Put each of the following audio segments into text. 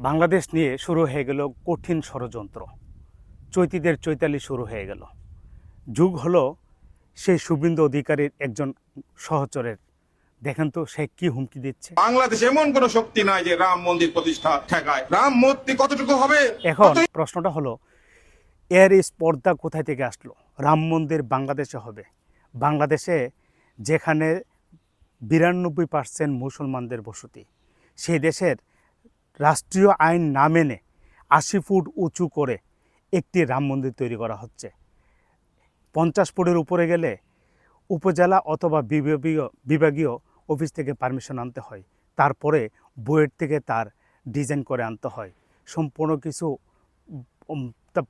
বাংলাদেশ নিয়ে শুরু হয়ে গেল কঠিন ষড়যন্ত্র। চৈতিদের চৈতালি শুরু হয়ে গেল। যুগ হলো সেই শুভেন্দু অধিকারীর একজন সহচরের। দেখেন তো সে কি হুমকি দিচ্ছে। বাংলাদেশ এমন কোন শক্তি নাই যে রাম মন্দির প্রতিষ্ঠা ঠেকায়। রাম মূর্তি কতটুকু হবে? এখন প্রশ্নটা হলো, এর এই স্পর্ধা কোথায় থেকে আসলো? রাম মন্দির বাংলাদেশে হবে, বাংলাদেশে যেখানে 92% মুসলমানদের বসতি, সেই দেশের রাষ্ট্রীয় আইন না মেনে 80 ফুট উঁচু করে একটি রাম মন্দির তৈরি করা হচ্ছে। 50 ফুটের উপরে গেলে উপজেলা অথবা বিভাগীয় অফিস থেকে পারমিশন আনতে হয়, তারপরে বুয়েট থেকে তার ডিজাইন করে আনতে হয়। সম্পূর্ণ কিছু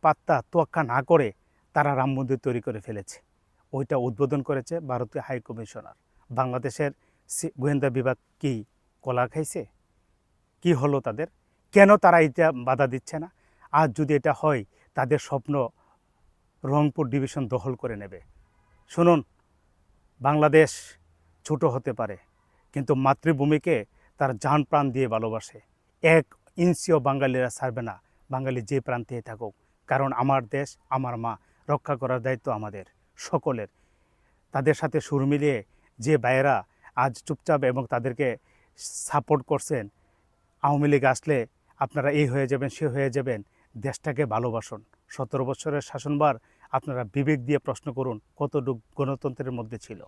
পাত্তা তোয়াক্কা না করে তারা রাম মন্দির তৈরি করে ফেলেছে। ওইটা উদ্বোধন করেছে ভারতীয় হাই কমিশনার। বাংলাদেশের গোয়েন্দা বিভাগ কি কলা খাইছে? কি হলো তাদের? কেন তারা এটা বাধা দিচ্ছে না? আর যদি এটা হয়, তাদের স্বপ্ন রংপুর ডিভিশন দখল করে নেবে। শুনুন, বাংলাদেশ ছোট হতে পারে, কিন্তু মাতৃভূমিকে তার জান প্রাণ দিয়ে ভালোবাসে। 1 ইঞ্চিও বাঙালিরা ছাড়বে না, বাঙালি যে প্রান্তেই থাকুক। কারণ আমার দেশ, আমার মা, রক্ষা করার দায়িত্ব আমাদের সকলের। তাদের সাথে সুর মিলিয়ে যে ভাইয়েরা আজ চুপচাপ এবং তাদেরকে সাপোর্ট করছেন, আওয়ামী লীগ আসলে আপনারা এই হয়ে যাবেন, সে হয়ে যাবেন, দেশটাকে ভালোবাসুন। 17 বছরের শাসনভার আপনারা বিবেক দিয়ে প্রশ্ন করুন কতটুকু গণতন্ত্রের মধ্যে ছিল।